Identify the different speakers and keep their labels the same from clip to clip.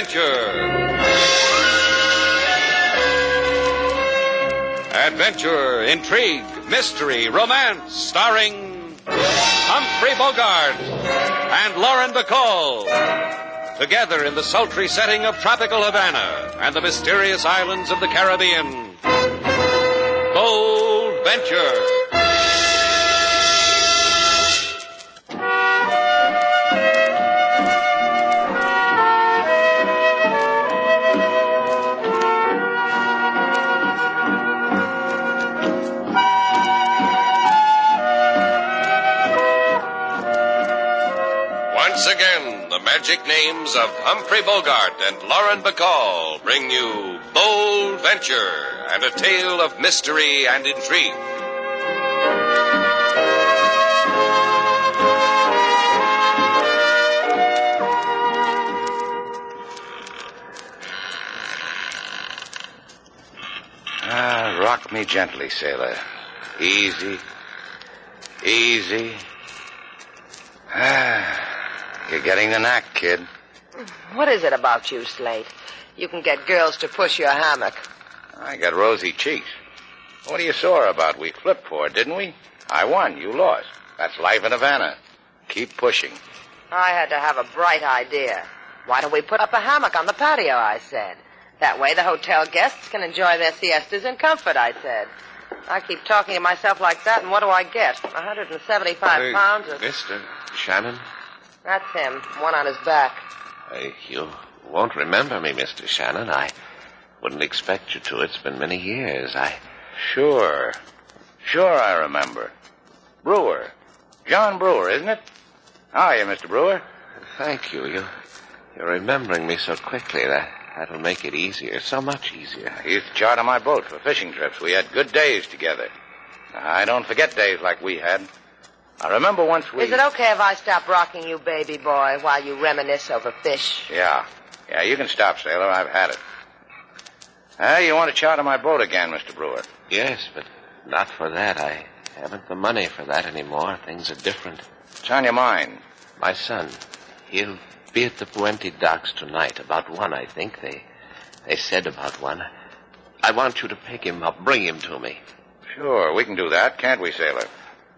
Speaker 1: Adventure. Adventure, intrigue, mystery, romance, starring Humphrey Bogart and Lauren Bacall. Together in the sultry setting of tropical Havana and the mysterious islands of the Caribbean. Bold Venture. Once again, the magic names of Humphrey Bogart and Lauren Bacall bring you Bold Venture and a tale of mystery and intrigue.
Speaker 2: Rock me gently, sailor. Easy. Easy. You're getting the knack, kid.
Speaker 3: What is it about you, Slate? You can get girls to push your hammock.
Speaker 2: I got rosy cheeks. What are you sore about? We flipped for it, didn't we? I won. You lost. That's life in Havana. Keep pushing.
Speaker 3: I had to have a bright idea. Why don't we put up a hammock on the patio, I said. That way the hotel guests can enjoy their siestas in comfort, I said. I keep talking to myself like that, and what do I get? 175 pounds of...
Speaker 4: Mr. Shannon?
Speaker 3: That's him, one on his back.
Speaker 4: You won't remember me, Mr. Shannon. I wouldn't expect you to. It's been many years.
Speaker 2: Sure I remember. Brewer. John Brewer, isn't it? How are you, Mr. Brewer?
Speaker 4: Thank you. You're remembering me so quickly. That'll make it easier, so much easier.
Speaker 2: I used to charter my boat for fishing trips. We had good days together. I don't forget days like we had. I remember once we...
Speaker 3: Is it okay if I stop rocking you, baby boy, while you reminisce over fish?
Speaker 2: Yeah, you can stop, sailor. I've had it. You want to charter my boat again, Mr. Brewer?
Speaker 4: Yes, but not for that. I haven't the money for that anymore. Things are different.
Speaker 2: What's on your mind?
Speaker 4: My son, he'll be at the Ep40 docks tonight. About 1, I think. They said about 1. I want you to pick him up, bring him to me.
Speaker 2: Sure, we can do that, can't we, sailor?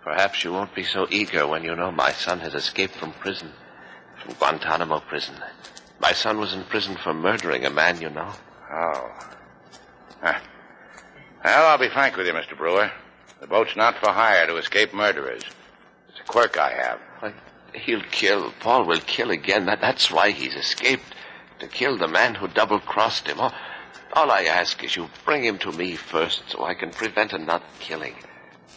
Speaker 4: Perhaps you won't be so eager when you know my son has escaped from prison, from Guantanamo prison. My son was in prison for murdering a man you know.
Speaker 2: Oh. Well, I'll be frank with you, Mr. Brewer. The boat's not for hire to escape murderers. It's a quirk I have.
Speaker 4: He'll kill. Paul will kill again. That's why he's escaped. To kill the man who double-crossed him. All I ask is you bring him to me first so I can prevent another killing.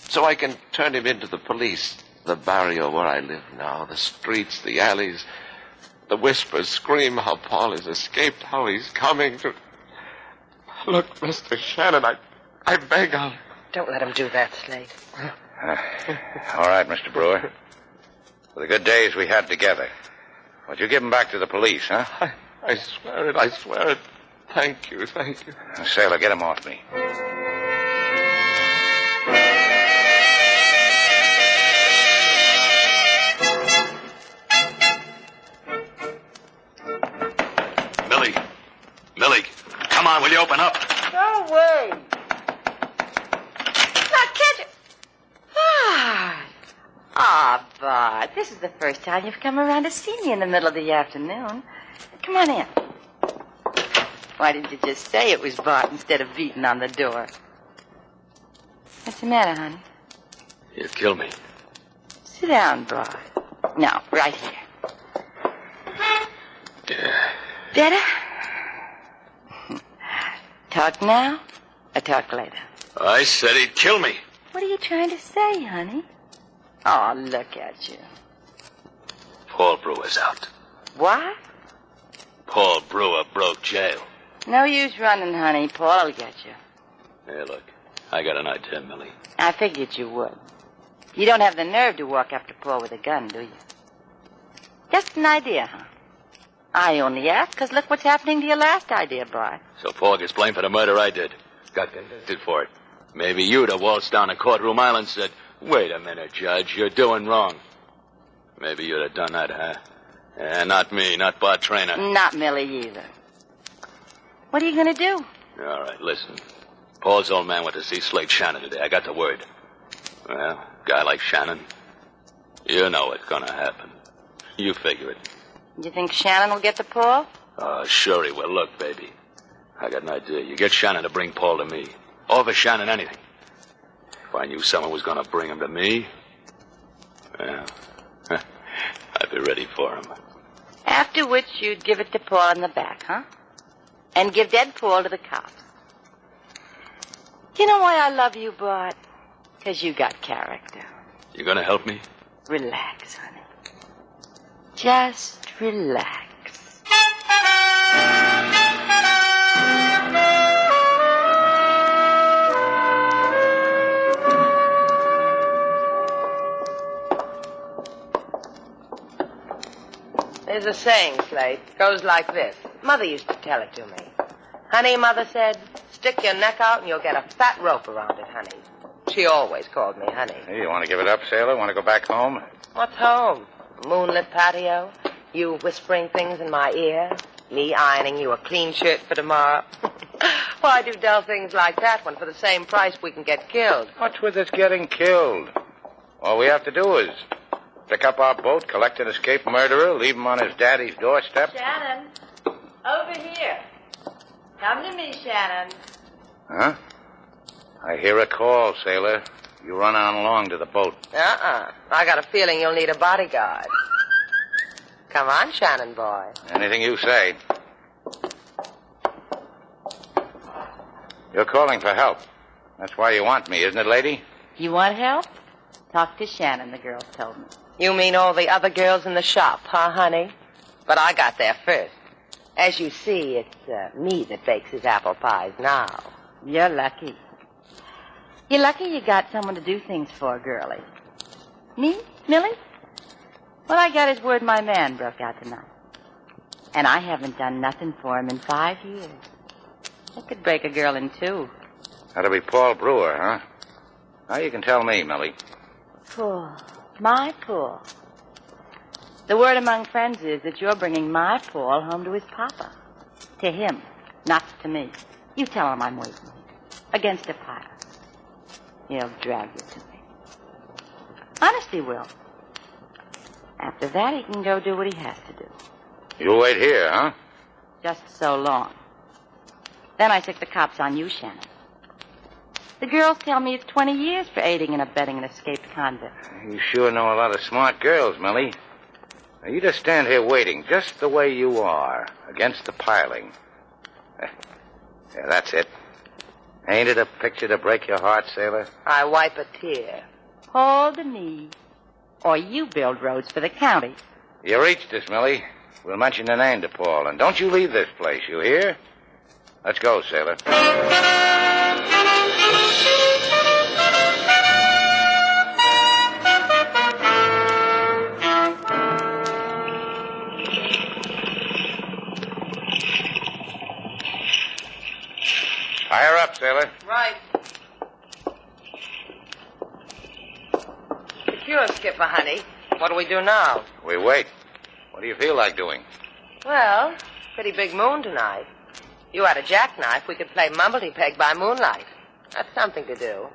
Speaker 4: So I can turn him into the police. The barrio where I live now. The streets, the alleys. The whispers scream how Paul has escaped, how he's coming to... Look, Mr. Shannon, I beg I'll...
Speaker 3: Don't let him do that, Slate.
Speaker 2: All right, Mr. Brewer. For the good days we had together. Won't you give him back to the police, huh?
Speaker 4: I swear it. Thank you.
Speaker 2: Sailor, get him off me.
Speaker 5: Millie, come on, will you open up?
Speaker 3: No way. Now, can't you...
Speaker 6: Bart, this is the first time you've come around to see me in the middle of the afternoon. Come on in. Why didn't you just say it was Bart instead of beating on the door? What's the matter, honey?
Speaker 5: He'll kill me.
Speaker 6: Sit down, Bart. No, right here. Better? Talk now or talk later?
Speaker 5: I said he'd kill me.
Speaker 6: What are you trying to say, honey? Oh, look at you.
Speaker 5: Paul Brewer's out.
Speaker 6: What?
Speaker 5: Paul Brewer broke jail.
Speaker 6: No use running, honey. Paul will get you.
Speaker 5: Hey, look, I got an idea, Millie.
Speaker 6: I figured you would. You don't have the nerve to walk up to Paul with a gun, do you? Just an idea, huh? I only asked because look what's happening to your last idea, boy.
Speaker 5: So Paul gets blamed for the murder I did. Got convicted for it. Maybe you'd have waltzed down to Courtroom Island and said, wait a minute, Judge, you're doing wrong. Maybe you'd have done that, huh? Not me, not Bart Traynor.
Speaker 6: Not Millie either. What are you going to do?
Speaker 5: All right, listen. Paul's old man went to see Slate Shannon today. I got the word. Well, guy like Shannon, you know what's going to happen. You figure it.
Speaker 6: You think Shannon will get to Paul?
Speaker 5: Sure he will. Look, baby, I got an idea. You get Shannon to bring Paul to me. Offer Shannon anything. If I knew someone was going to bring him to me, well, I'd be ready for him.
Speaker 6: After which you'd give it to Paul in the back, huh? And give dead Paul to the cops. You know why I love you, Bart? Because you got character.
Speaker 5: You going to help me?
Speaker 6: Relax, honey. Just relax.
Speaker 3: There's a saying, Slate. Goes like this. Mother used to tell it to me. Honey, Mother said, stick your neck out and you'll get a fat rope around it, honey. She always called me honey.
Speaker 2: Hey, you want to give it up, sailor? Want to go back home?
Speaker 3: What's home? A moonlit patio? You whispering things in my ear? Me ironing you a clean shirt for tomorrow? Why do dull things like that when for the same price we can get killed?
Speaker 2: What's with us getting killed? All we have to do is pick up our boat, collect an escaped murderer, leave him on his daddy's doorstep.
Speaker 6: Shannon, over here. Come to me, Shannon.
Speaker 2: Huh? I hear a call, sailor. You run on along to the boat.
Speaker 3: I got a feeling you'll need a bodyguard. Come on, Shannon boy.
Speaker 2: Anything you say. You're calling for help. That's why you want me, isn't it, lady?
Speaker 6: You want help? Talk to Shannon, the girls told me.
Speaker 3: You mean all the other girls in the shop, huh, honey? But I got there first. As you see, it's me that bakes his apple pies now.
Speaker 6: You're lucky. You're lucky you got someone to do things for, girlie. Me, Millie? Well, I got his word my man broke out tonight. And I haven't done nothing for him in 5 years. I could break a girl in two.
Speaker 2: That'll be Paul Brewer, huh? Now you can tell me, Millie.
Speaker 6: Paul. My Paul. The word among friends is that you're bringing my Paul home to his papa. To him, not to me. You tell him I'm waiting here. Against a pirate. He'll drag you to me. Honest, he will. After that, he can go do what he has to do.
Speaker 2: You'll wait here, huh?
Speaker 6: Just so long. Then I stick the cops on you, Shannon. The girls tell me it's 20 years for aiding and abetting an escaped convict.
Speaker 2: You sure know a lot of smart girls, Millie. Now, you just stand here waiting, just the way you are, against the piling. Yeah, that's it. Ain't it a picture to break your heart, sailor?
Speaker 3: I wipe a tear.
Speaker 6: Hold the knee, or you build roads for the county.
Speaker 2: You reached us, Millie. We'll mention the name to Paul, and don't you leave this place, you hear? Let's go, sailor. Fire up, sailor.
Speaker 3: Right. Secure, Skipper, honey. What do we do now?
Speaker 2: We wait. What do you feel like doing?
Speaker 3: Well, pretty big moon tonight. You had a jackknife, we could play mumblety-peg by moonlight. That's something to do.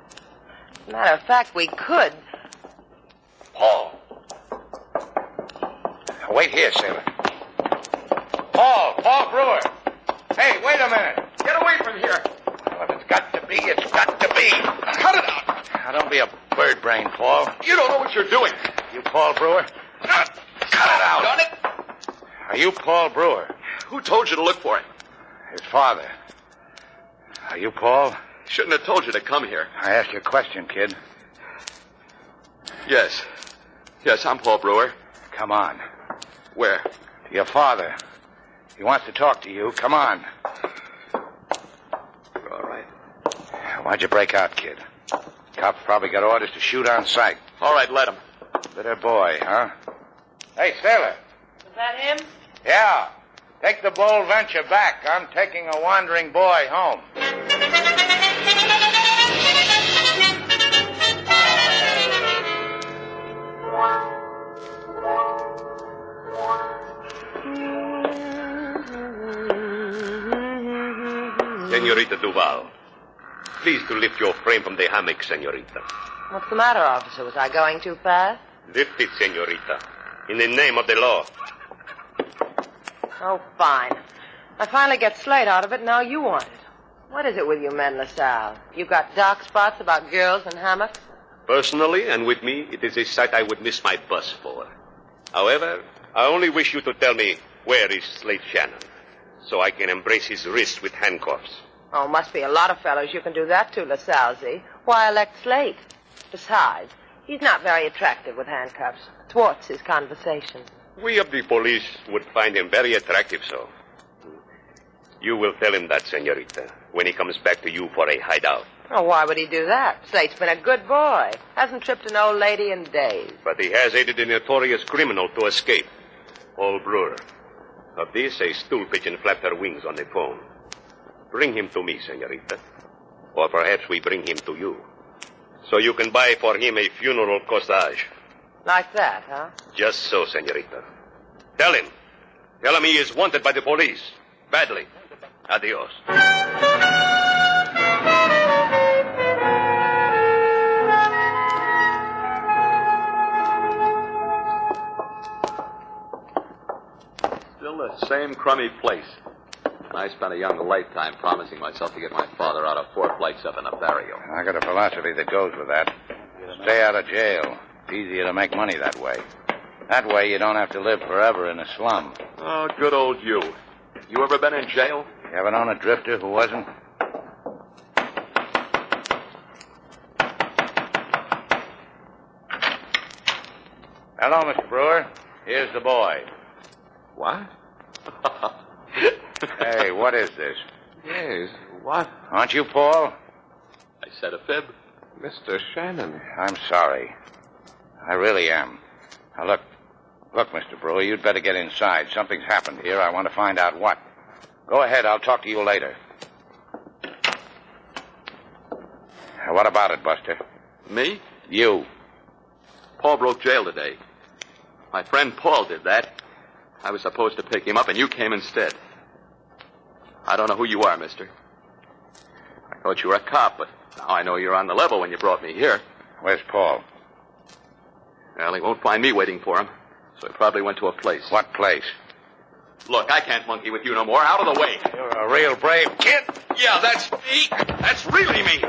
Speaker 3: As a matter of fact, we could.
Speaker 2: Paul. Now, wait here, sailor. Paul Brewer. Hey, wait a minute.
Speaker 7: Get away from here.
Speaker 2: Well, if it's got to be, it's got to be.
Speaker 7: Cut it out.
Speaker 2: Now, don't be a bird brain, Paul.
Speaker 7: You don't know what you're doing.
Speaker 2: You Paul Brewer? Cut it out.
Speaker 7: Done it?
Speaker 2: Are you Paul Brewer?
Speaker 7: Who told you to look for him?
Speaker 2: His father. Are you Paul?
Speaker 7: Shouldn't have told you to come here.
Speaker 2: I asked you a question, kid.
Speaker 7: Yes. Yes, I'm Paul Brewer.
Speaker 2: Come on.
Speaker 7: Where?
Speaker 2: To your father. He wants to talk to you. Come on.
Speaker 7: All right.
Speaker 2: Why'd you break out, kid? Cops probably got orders to shoot on sight.
Speaker 7: All right, let him.
Speaker 2: Bitter boy, huh? Hey, sailor.
Speaker 3: Is that him?
Speaker 2: Yeah. Take the Bold Venture back. I'm taking a wandering boy home.
Speaker 8: Duval. Please to lift your frame from the hammock, senorita.
Speaker 3: What's the matter, officer? Was I going too fast?
Speaker 8: Lift it, senorita. In the name of the law.
Speaker 3: Oh, fine. I finally get Slate out of it, now you want it. What is it with you men, LaSalle? You got dark spots about girls and hammocks?
Speaker 8: Personally, and with me, it is a sight I would miss my bus for. However, I only wish you to tell me where is Slate Shannon, so I can embrace his wrist with handcuffs.
Speaker 3: Oh, must be a lot of fellows you can do that to, LaSalle. Why elect Slate? Besides, he's not very attractive with handcuffs. Thwarts his conversation.
Speaker 8: We of the police would find him very attractive, so. You will tell him that, senorita, when he comes back to you for a hideout.
Speaker 3: Oh, why would he do that? Slate's been a good boy. Hasn't tripped an old lady in days.
Speaker 8: But he has aided a notorious criminal to escape. Paul Brewer. Of this, a stool pigeon flapped her wings on the phone. Bring him to me, senorita. Or perhaps we bring him to you. So you can buy for him a funeral corsage.
Speaker 3: Like that, huh?
Speaker 8: Just so, senorita. Tell him. Tell him he is wanted by the police. Badly. Adios.
Speaker 7: Still the same crummy place. And I spent a young lifetime promising myself to get my father out of 4 flights up in a barrio.
Speaker 2: I got a philosophy that goes with that. Stay out of jail. It's easier to make money that way. That way you don't have to live forever in a slum.
Speaker 7: Oh, good old you. You ever been in jail?
Speaker 2: You ever known a drifter who wasn't? Hello, Mr. Brewer. Here's the boy.
Speaker 7: What?
Speaker 2: Hey, what is this?
Speaker 4: Yes, what?
Speaker 2: Aren't you Paul?
Speaker 7: I said a fib.
Speaker 4: Mr. Shannon.
Speaker 2: I'm sorry. I really am. Now, look, Mr. Brewer, you'd better get inside. Something's happened here. I want to find out what. Go ahead. I'll talk to you later. What about it, Buster?
Speaker 7: Me?
Speaker 2: You.
Speaker 7: Paul broke jail today. My friend Paul did that. I was supposed to pick him up, and you came instead. I don't know who you are, mister. I thought you were a cop, but now I know you're on the level when you brought me here.
Speaker 2: Where's Paul?
Speaker 7: Well, he won't find me waiting for him, so he probably went to a place.
Speaker 2: What place?
Speaker 7: Look, I can't monkey with you no more. Out of the way.
Speaker 2: You're a real brave kid.
Speaker 7: Yeah, that's me. That's really me.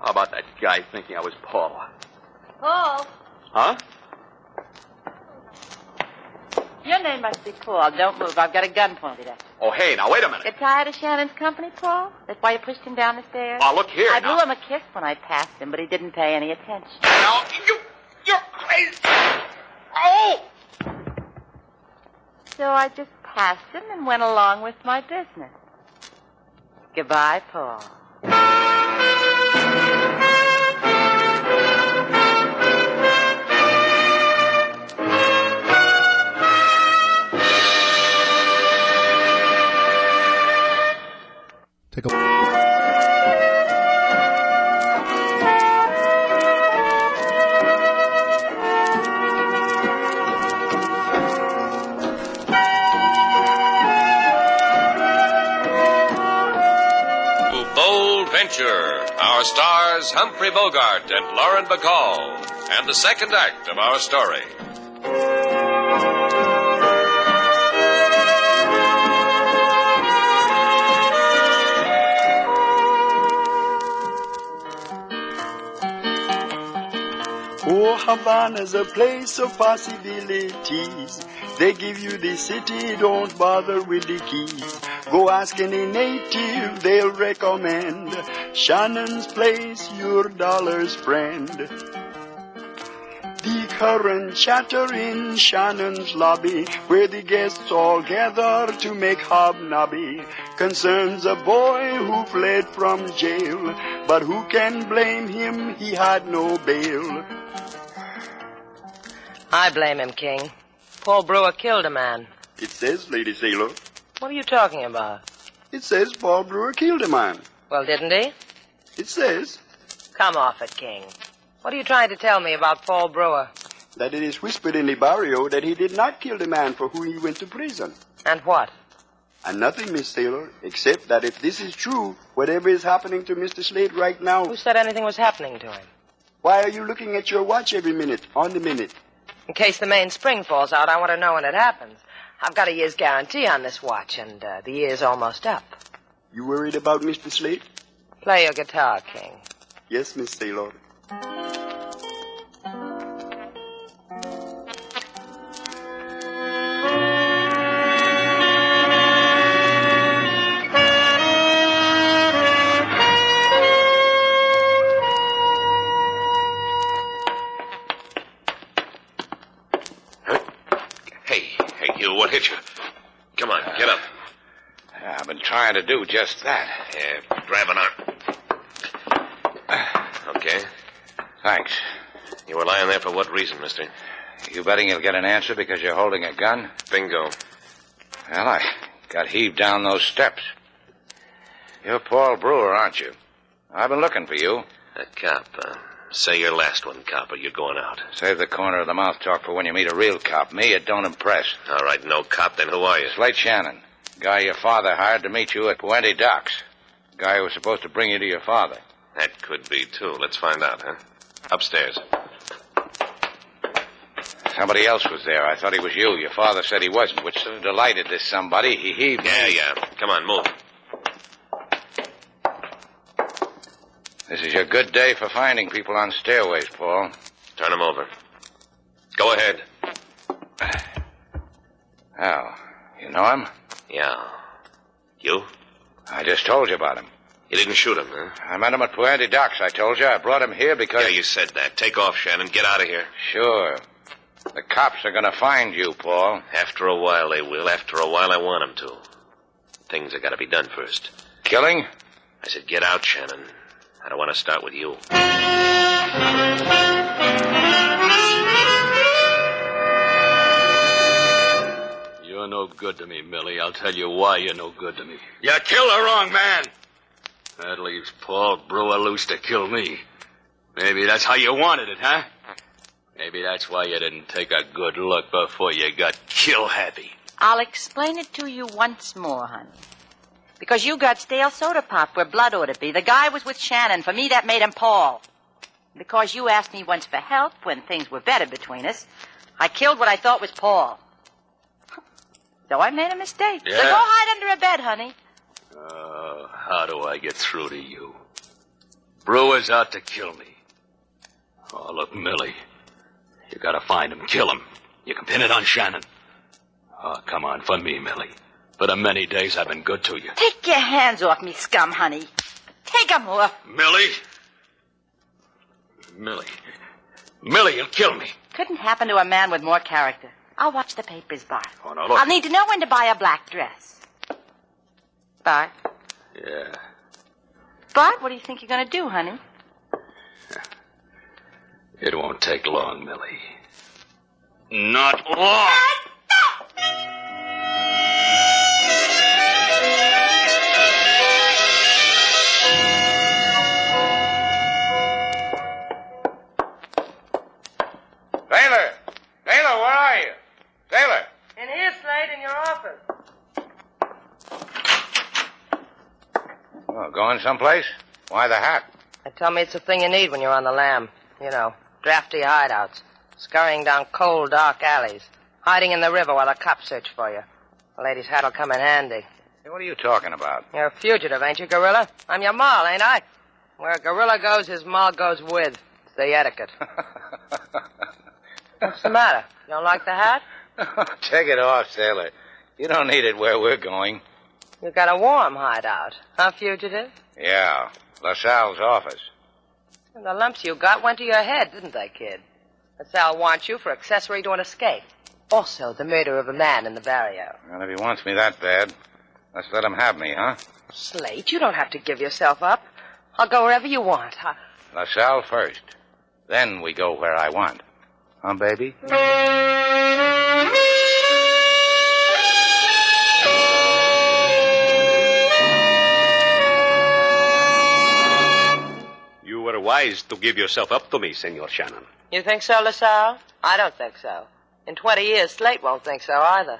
Speaker 7: How about that guy thinking I was Paul?
Speaker 6: Paul,
Speaker 7: Huh?
Speaker 6: your name must be Paul. Don't move. I've got a gun pointed at you.
Speaker 7: Oh, hey, now, wait a minute.
Speaker 6: Get tired of Shannon's company, Paul? That's why you pushed him down the stairs?
Speaker 7: Oh, look here
Speaker 6: I
Speaker 7: now.
Speaker 6: blew him a kiss when I passed him, but he didn't pay any attention.
Speaker 7: Now, you're crazy. Oh!
Speaker 6: So I just passed him and went along with my business. Goodbye, Paul.
Speaker 9: Take a...
Speaker 1: Bold Venture, our stars Humphrey Bogart and Lauren Bacall, and the second act of our story.
Speaker 10: Oh, Havana's a place of possibilities. They give you the city, don't bother with the keys. Go ask any native, they'll recommend Shannon's Place, your dollar's friend. The current chatter in Shannon's lobby, where the guests all gather to make hobnobby, concerns a boy who fled from jail, but who can blame him? He had no bail.
Speaker 3: I blame him, King. Paul Brewer killed a man.
Speaker 10: It says, Lady Sailor.
Speaker 3: What are you talking about?
Speaker 10: It says Paul Brewer killed a man.
Speaker 3: Well, didn't he?
Speaker 10: It says
Speaker 3: Come off it, King. What are you trying to tell me about Paul Brewer?
Speaker 10: that it is whispered in the barrio that he did not kill the man for whom he went to prison.
Speaker 3: And what?
Speaker 10: And nothing, Miss Taylor, except that if this is true, whatever is happening to Mr. Slade right now...
Speaker 3: Who said anything was happening to him?
Speaker 10: Why are you looking at your watch every minute, on the minute?
Speaker 3: In case the main spring falls out, I want to know when it happens. I've got a year's guarantee on this watch, and the year's almost up.
Speaker 10: You worried about Mr. Slade?
Speaker 3: Play your guitar, King.
Speaker 10: Yes, Miss Taylor.
Speaker 4: What hit you? Come on, get up.
Speaker 2: I've been trying to do just that.
Speaker 4: Yeah, grab an arm. Okay.
Speaker 2: Thanks.
Speaker 4: You were lying there for what reason, mister?
Speaker 2: You betting you'll get an answer because you're holding a gun?
Speaker 4: Bingo.
Speaker 2: Well, I got heaved down those steps. You're Paul Brewer, aren't you? I've been looking for you.
Speaker 4: That cop, say your last one, cop, or you're going out.
Speaker 2: Save the corner of the mouth talk for when you meet a real cop. Me, it don't impress.
Speaker 4: All right, no cop, then who are you?
Speaker 2: Slate Shannon. Guy your father hired to meet you at Guantanamo docks. Guy who was supposed to bring you to your father.
Speaker 4: That could be, too. Let's find out, huh? Upstairs.
Speaker 2: Somebody else was there. I thought he was you. Your father said he wasn't, which sort of delighted this somebody. He heaved me.
Speaker 4: Yeah. Come on, move.
Speaker 2: This is your good day for finding people on stairways, Paul.
Speaker 4: Turn them over. Go ahead.
Speaker 2: Al, you know him?
Speaker 4: Yeah. You?
Speaker 2: I just told you about him.
Speaker 4: You didn't shoot him, huh?
Speaker 2: I met him at Puente Docks, I told you. I brought him here because...
Speaker 4: Yeah, you said that. Take off, Shannon. Get out of here.
Speaker 2: Sure. The cops are going to find you, Paul.
Speaker 4: After a while, they will. After a while, I want them to. Things have got to be done first.
Speaker 2: Killing?
Speaker 4: I said, get out, Shannon. I don't want to start with you.
Speaker 5: You're no good to me, Millie. I'll tell you why you're no good to me.
Speaker 7: You killed the wrong man.
Speaker 5: That leaves Paul Brewer loose to kill me. Maybe that's how you wanted it, huh? Maybe that's why you didn't take a good look before you got kill-happy.
Speaker 6: I'll explain it to you once more, honey. Because you got stale soda pop where blood ought to be. The guy was with Shannon. For me, that made him Paul. Because you asked me once for help when things were better between us, I killed what I thought was Paul. So I made a mistake.
Speaker 5: Yeah.
Speaker 6: So go hide under a bed, honey.
Speaker 5: How do I get through to you? Brewer's out to kill me. Oh, look, Millie. You gotta find him, kill him. You can pin it on Shannon. Oh, come on, for me, Millie. For the many days I've been good to you.
Speaker 6: Take your hands off me, scum, honey. Take 'em off.
Speaker 5: Millie? Millie, you'll kill me.
Speaker 6: Couldn't happen to a man with more character. I'll watch the papers, Bart.
Speaker 5: Oh, now, look.
Speaker 6: I'll need to know when to buy a black dress. Bart?
Speaker 5: Yeah.
Speaker 6: Bart, what do you think you're going to do, honey?
Speaker 5: It won't take long, Millie. Not long.
Speaker 2: Taylor, where are you? Taylor!
Speaker 3: In here, Slade, in your office.
Speaker 2: Oh, going someplace? Why the hat?
Speaker 3: They tell me it's the thing you need when you're on the lam. You know, drafty hideouts, scurrying down cold, dark alleys, hiding in the river while the cops search for you. The lady's hat'll come in handy.
Speaker 2: Hey, what are you talking about?
Speaker 3: You're a fugitive, ain't you, gorilla? I'm your moll, ain't I? Where a gorilla goes, his moll goes with. It's the etiquette. What's the matter? You don't like the hat?
Speaker 2: Take it off, sailor. You don't need it where we're going.
Speaker 3: You got a warm hideout, huh, fugitive?
Speaker 2: Yeah, LaSalle's office.
Speaker 3: And the lumps you got went to your head, didn't they, kid? LaSalle wants you for accessory to an escape. Also, the murder of a man in the barrio.
Speaker 2: Well, if he wants me that bad, let's let him have me, huh?
Speaker 3: Slate, you don't have to give yourself up. I'll go wherever you want.
Speaker 2: LaSalle first. Then we go where I want. Huh, baby?
Speaker 8: You were wise to give yourself up to me, Senor Shannon.
Speaker 3: You think so, LaSalle? I don't think so. In 20 years, Slate won't think so either.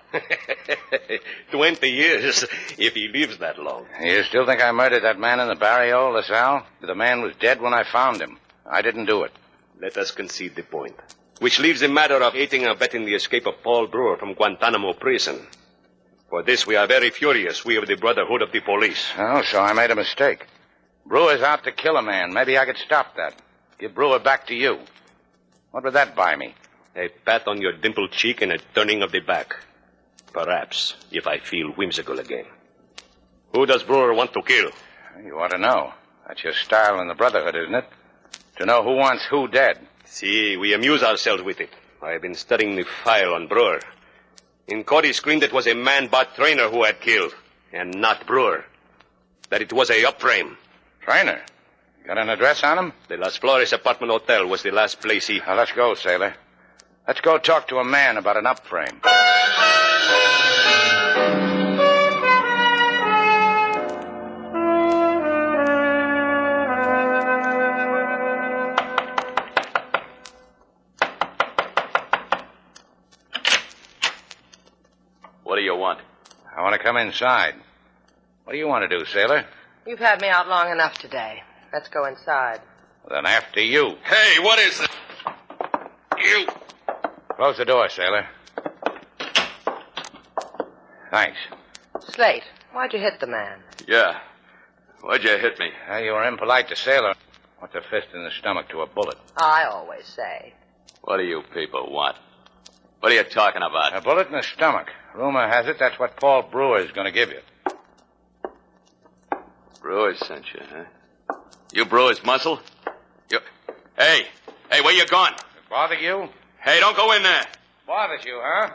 Speaker 8: 20 years, if he lives that long.
Speaker 2: You still think I murdered that man in the barrio, LaSalle? The man was dead when I found him. I didn't do it.
Speaker 8: Let us concede the point, which leaves the matter of aiding and abetting the escape of Paul Brewer from Guantanamo prison. For this, we are very furious, we of the Brotherhood of the Police.
Speaker 2: Oh, so I made a mistake. Brewer's out to kill a man. Maybe I could stop that. Give Brewer back to you. What would that buy me?
Speaker 8: A pat on your dimpled cheek and a turning of the back. Perhaps, if I feel whimsical again. Who does Brewer want to kill?
Speaker 2: You ought to know. That's your style in the Brotherhood, isn't it? To know who wants who dead.
Speaker 8: See, we amuse ourselves with it. I have been studying the file on Brewer. In court, he screamed it was a man-bot trainer who had killed, and not Brewer. That it was a up-frame.
Speaker 2: Trainer? You got an address on him?
Speaker 8: The Las Flores Apartment Hotel was the last place he...
Speaker 2: Now, let's go, sailor. Let's go talk to a man about an up-frame.
Speaker 5: What do you want?
Speaker 2: I want to come inside. What do you want to do, sailor?
Speaker 3: You've had me out long enough today. Let's go inside.
Speaker 2: Then after you.
Speaker 5: Hey, what is it?
Speaker 2: You. Close the door, sailor. Thanks.
Speaker 3: Slate, why'd you hit the man?
Speaker 5: Yeah. Why'd you hit me?
Speaker 2: You were impolite to sailor. What's a fist in the stomach to a bullet?
Speaker 3: I always say.
Speaker 5: What do you people want? What are you talking about?
Speaker 2: A bullet in the stomach. Rumor has it that's what Paul Brewer is going to give you.
Speaker 5: Brewer sent you, huh? You Brewer's muscle? You... Hey, where you going?
Speaker 2: It bother you?
Speaker 5: Hey, don't go in there.
Speaker 2: Bothers you, huh?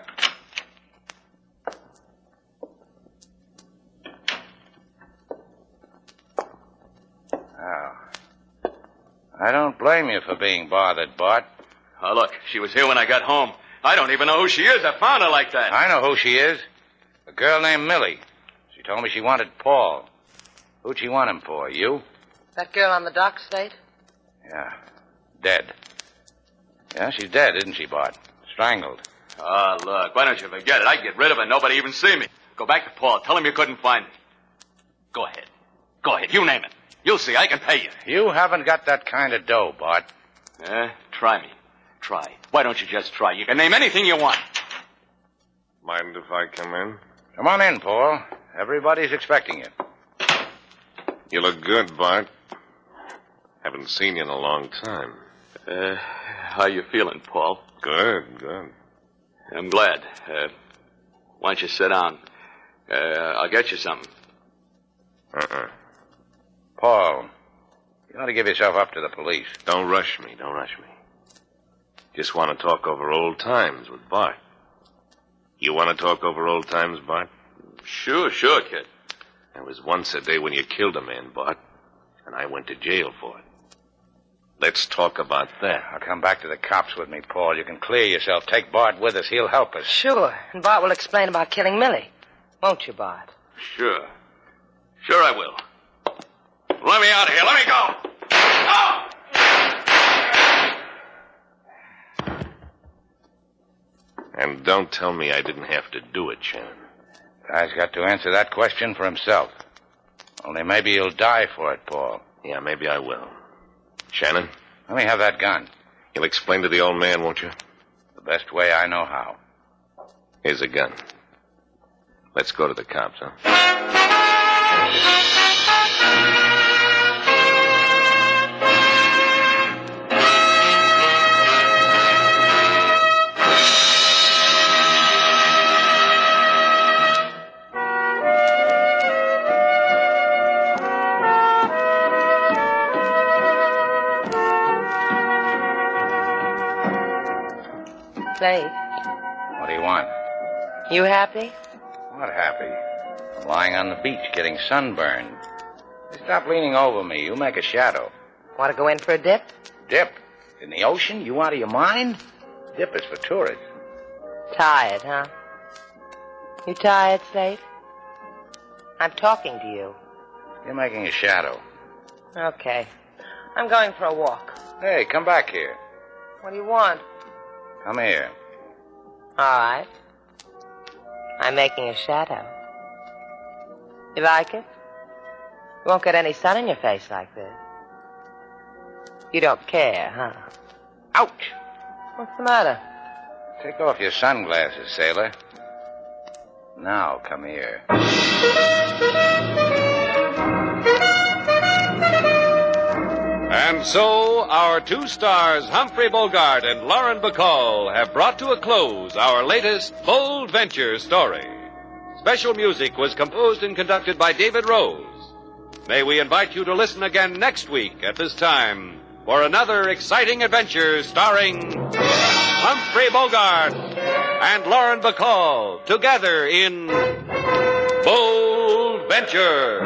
Speaker 2: Oh. I don't blame you for being bothered, Bart.
Speaker 5: Oh, look, she was here when I got home. I don't even know who she is. I found her like that.
Speaker 2: I know who she is. A girl named Millie. She told me she wanted Paul. Who'd she want him for? You?
Speaker 3: That girl on the dock, Slate?
Speaker 2: Yeah. Dead. Yeah, she's dead, isn't she, Bart? Strangled.
Speaker 5: Oh, look, why don't you forget it? I'd get rid of her. Nobody even see me. Go back to Paul. Tell him you couldn't find me. Go ahead. Go ahead. You name it. You'll see. I can pay you.
Speaker 2: You haven't got that kind of dough, Bart.
Speaker 5: Try me. Try. Why don't you just try? You can name anything you want.
Speaker 4: Mind if I come in?
Speaker 2: Come on in, Paul. Everybody's expecting you.
Speaker 4: You look good, Bart. Haven't seen you in a long time.
Speaker 5: How you feeling, Paul?
Speaker 4: Good.
Speaker 5: I'm glad. Why don't you sit down? I'll get you something.
Speaker 2: Paul, you ought to give yourself up to the police.
Speaker 4: Don't rush me. Just want to talk over old times with Bart. You want to talk over old times, Bart?
Speaker 5: Sure, kid.
Speaker 4: There was once a day when you killed a man, Bart, and I went to jail for it. Let's talk about that.
Speaker 2: I'll come back to the cops with me, Paul. You can clear yourself. Take Bart with us. He'll help us.
Speaker 3: Sure. And Bart will explain about killing Millie. Won't you, Bart?
Speaker 5: Sure I will. Let me out of here. Let me go. Oh!
Speaker 4: And don't tell me I didn't have to do it, Shannon.
Speaker 2: Guy's got to answer that question for himself. Only maybe he'll die for it, Paul.
Speaker 4: Yeah, maybe I will. Shannon?
Speaker 2: Let me have that gun.
Speaker 4: You'll explain to the old man, won't you?
Speaker 2: The best way I know how.
Speaker 4: Here's a gun. Let's go to the cops, huh?
Speaker 3: Slate,
Speaker 2: What do you want?
Speaker 3: you happy?
Speaker 2: What happy? I'm lying on the beach getting sunburned. Stop leaning over me. You make a shadow.
Speaker 3: Want to go in for a dip?
Speaker 2: Dip? In the ocean? You out of your mind? Dip is for tourists.
Speaker 3: Tired, huh? You tired, Slate? I'm talking to you.
Speaker 2: You're making a shadow.
Speaker 3: Okay. I'm going for a walk.
Speaker 2: Hey, come back here.
Speaker 3: What do you want?
Speaker 2: Come here.
Speaker 3: All right. I'm making a shadow. You like it? You won't get any sun in your face like this. You don't care, huh?
Speaker 2: Ouch!
Speaker 3: What's the matter?
Speaker 2: Take off your sunglasses, sailor. Now, come here.
Speaker 1: And so, our two stars, Humphrey Bogart and Lauren Bacall, have brought to a close our latest Bold Venture story. Special music was composed and conducted by David Rose. May we invite you to listen again next week at this time for another exciting adventure starring Humphrey Bogart and Lauren Bacall together in Bold Venture.